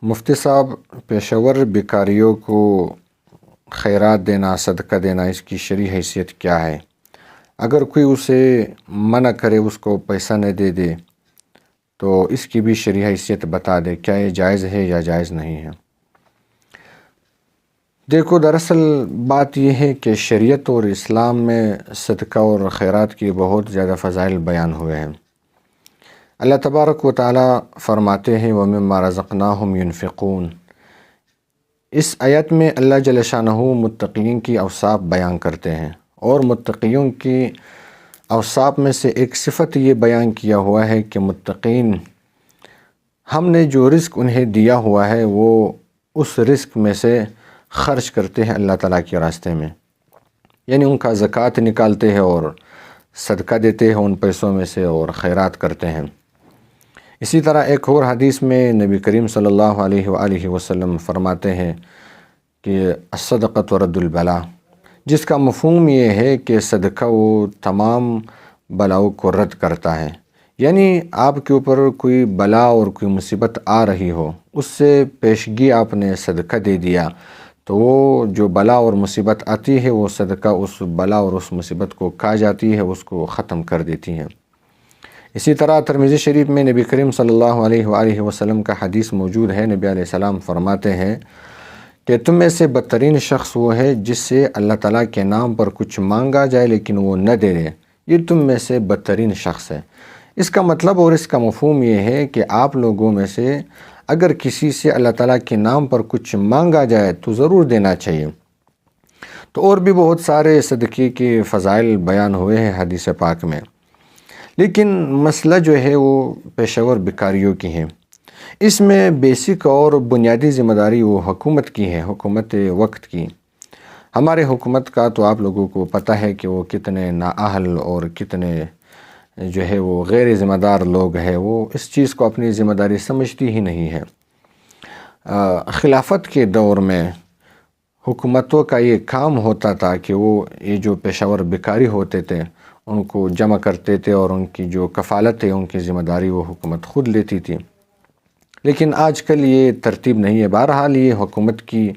مفتی صاحب، پیشہ ور بیکاریوں کو خیرات دینا، صدقہ دینا، اس کی شرعی حیثیت کیا ہے؟ اگر کوئی اسے منع کرے، اس کو پیسہ نہ دے تو اس کی بھی شرعی حیثیت بتا دے، کیا یہ جائز ہے یا جائز نہیں ہے؟ دیکھو، دراصل بات یہ ہے کہ شریعت اور اسلام میں صدقہ اور خیرات کی بہت زیادہ فضائل بیان ہوئے ہیں۔ اللہ تبارک و تعالی فرماتے ہیں وَمِمَّا رَزَقْنَاهُمْ يُنْفِقُونَ۔ اس آیت میں اللہ جل شانہ متقین کی اوصاف بیان کرتے ہیں، اور متقیوں کی اوصاف میں سے ایک صفت یہ بیان کیا ہوا ہے کہ متقین، ہم نے جو رزق انہیں دیا ہوا ہے وہ اس رزق میں سے خرچ کرتے ہیں اللہ تعالیٰ کے راستے میں، یعنی ان کا زکوٰۃ نکالتے ہیں اور صدقہ دیتے ہیں ان پیسوں میں سے اور خیرات کرتے ہیں۔ اسی طرح ایک اور حدیث میں نبی کریم صلی اللہ علیہ وآلہ وسلم فرماتے ہیں کہ الصدقۃ رد البلاء، جس کا مفہوم یہ ہے کہ صدقہ وہ تمام بلاؤں کو رد کرتا ہے، یعنی آپ کے اوپر کوئی بلا اور کوئی مصیبت آ رہی ہو، اس سے پیشگی آپ نے صدقہ دے دیا تو وہ جو بلا اور مصیبت آتی ہے وہ صدقہ اس بلا اور اس مصیبت کو کھا جاتی ہے، اس کو ختم کر دیتی ہے۔ اسی طرح ترمذی شریف میں نبی کریم صلی اللہ علیہ وآلہ وسلم کا حدیث موجود ہے۔ نبی علیہ السلام فرماتے ہیں کہ تم میں سے بدترین شخص وہ ہے جس سے اللہ تعالیٰ کے نام پر کچھ مانگا جائے لیکن وہ نہ دے دے، یہ تم میں سے بدترین شخص ہے۔ اس کا مطلب اور اس کا مفہوم یہ ہے کہ آپ لوگوں میں سے اگر کسی سے اللہ تعالیٰ کے نام پر کچھ مانگا جائے تو ضرور دینا چاہیے۔ تو اور بھی بہت سارے صدقے کے فضائل بیان ہوئے ہیں حدیث پاک میں، لیکن مسئلہ جو ہے وہ پیشہ ور بیکاریوں کی ہے۔ اس میں بیسک اور بنیادی ذمہ داری وہ حکومت کی ہے، حکومت وقت کی۔ ہمارے حکومت کا تو آپ لوگوں کو پتہ ہے کہ وہ کتنے نااہل اور کتنے جو ہے وہ غیر ذمہ دار لوگ ہیں، وہ اس چیز کو اپنی ذمہ داری سمجھتی ہی نہیں ہے۔ خلافت کے دور میں حکومتوں کا یہ کام ہوتا تھا کہ وہ یہ جو پیشہ ور بیکاری ہوتے تھے ان کو جمع کرتے تھے، اور ان کی جو کفالت ہے، ان کی ذمہ داری وہ حکومت خود لیتی تھی۔ لیکن آج کل یہ ترتیب نہیں ہے، بہرحال یہ حکومت کی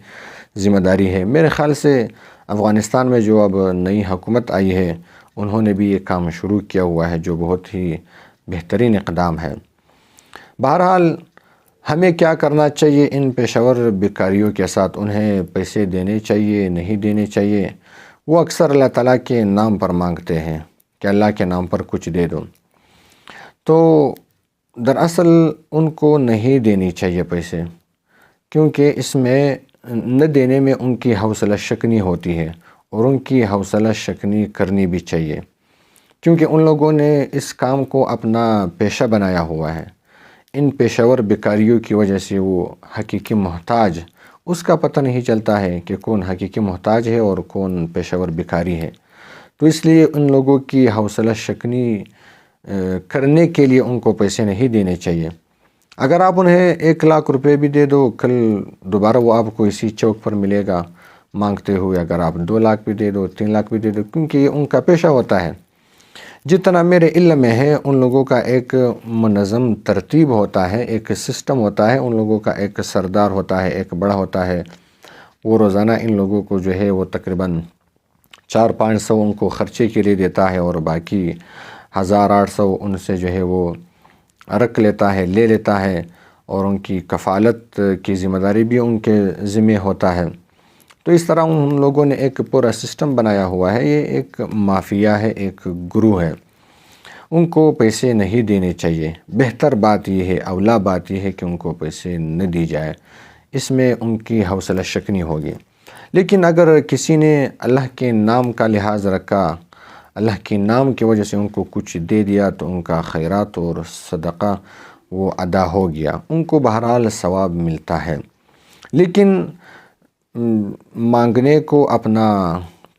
ذمہ داری ہے۔ میرے خیال سے افغانستان میں جو اب نئی حکومت آئی ہے انہوں نے بھی یہ کام شروع کیا ہوا ہے، جو بہت ہی بہترین اقدام ہے۔ بہرحال ہمیں کیا کرنا چاہیے؟ ان پیشہ ور بیکاریوں کے ساتھ انہیں پیسے دینے چاہیے، نہیں دینے چاہیے؟ وہ اکثر اللہ تعالیٰ کے نام پر مانگتے ہیں کہ اللہ کے نام پر کچھ دے دو، تو دراصل ان کو نہیں دینی چاہیے پیسے، کیونکہ اس میں نہ دینے میں ان کی حوصلہ شکنی ہوتی ہے، اور ان کی حوصلہ شکنی کرنی بھی چاہیے، کیونکہ ان لوگوں نے اس کام کو اپنا پیشہ بنایا ہوا ہے۔ ان پیشہ ور بیکاریوں کی وجہ سے وہ حقیقی محتاج، اس کا پتہ نہیں چلتا ہے کہ کون حقیقی محتاج ہے اور کون پیشہ ور بیکاری ہے۔ تو اس لیے ان لوگوں کی حوصلہ شکنی کرنے کے لیے ان کو پیسے نہیں دینے چاہیے۔ اگر آپ انہیں 1,00,000 روپے بھی دے دو، کل دوبارہ وہ آپ کو اسی چوک پر ملے گا مانگتے ہوئے۔ اگر آپ 2,00,000 بھی دے دو، 3,00,000 بھی دے دو، کیونکہ یہ ان کا پیشہ ہوتا ہے۔ جتنا میرے علم میں ہے ان لوگوں کا ایک منظم ترتیب ہوتا ہے، ایک سسٹم ہوتا ہے، ان لوگوں کا ایک سردار ہوتا ہے، ایک بڑا ہوتا ہے، وہ روزانہ ان لوگوں کو جو ہے وہ تقریباً 400-500 ان کو خرچے کے لیے دیتا ہے، اور باقی 1,800 ان سے جو ہے وہ رکھ لیتا ہے، لے لیتا ہے، اور ان کی کفالت کی ذمہ داری بھی ان کے ذمہ ہوتا ہے۔ تو اس طرح ان لوگوں نے ایک پورا سسٹم بنایا ہوا ہے، یہ ایک مافیا ہے، ایک گروہ ہے۔ ان کو پیسے نہیں دینے چاہیے۔ بہتر بات یہ ہے، اولا بات یہ ہے کہ ان کو پیسے نہ دی جائے، اس میں ان کی حوصلہ شکنی ہوگی۔ لیکن اگر کسی نے اللہ کے نام کا لحاظ رکھا، اللہ کے نام کی وجہ سے ان کو کچھ دے دیا، تو ان کا خیرات اور صدقہ وہ ادا ہو گیا، ان کو بہرحال ثواب ملتا ہے۔ لیکن مانگنے کو اپنا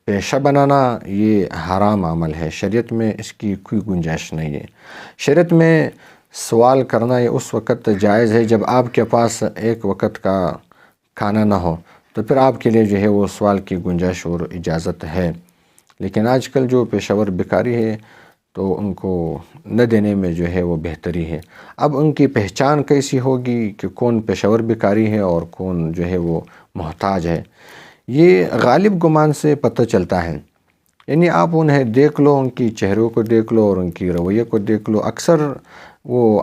پیشہ بنانا یہ حرام عمل ہے، شریعت میں اس کی کوئی گنجائش نہیں ہے۔ شریعت میں سوال کرنا یہ اس وقت جائز ہے جب آپ کے پاس ایک وقت کا کھانا نہ ہو، تو پھر آپ کے لیے جو ہے وہ سوال کی گنجائش اور اجازت ہے۔ لیکن آج کل جو پیشہ ور بیکاری ہے تو ان کو نہ دینے میں جو ہے وہ بہتری ہے۔ اب ان کی پہچان کیسی ہوگی کہ کون پیشہ ور بیکاری ہے اور کون جو ہے وہ محتاج ہے، یہ غالب گمان سے پتہ چلتا ہے۔ یعنی آپ انہیں دیکھ لو، ان کی چہروں کو دیکھ لو اور ان کی رویے کو دیکھ لو، اکثر وہ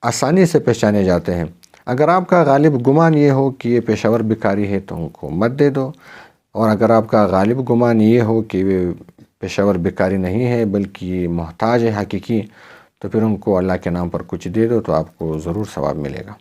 آسانی سے پہچانے جاتے ہیں۔ اگر آپ کا غالب گمان یہ ہو کہ یہ پیشہ ور بیکاری ہے تو ان کو مت دے دو، اور اگر آپ کا غالب گمان یہ ہو کہ یہ پیشہ ور بیکاری نہیں ہے بلکہ یہ محتاج ہے حقیقی، تو پھر ان کو اللہ کے نام پر کچھ دے دو تو آپ کو ضرور ثواب ملے گا۔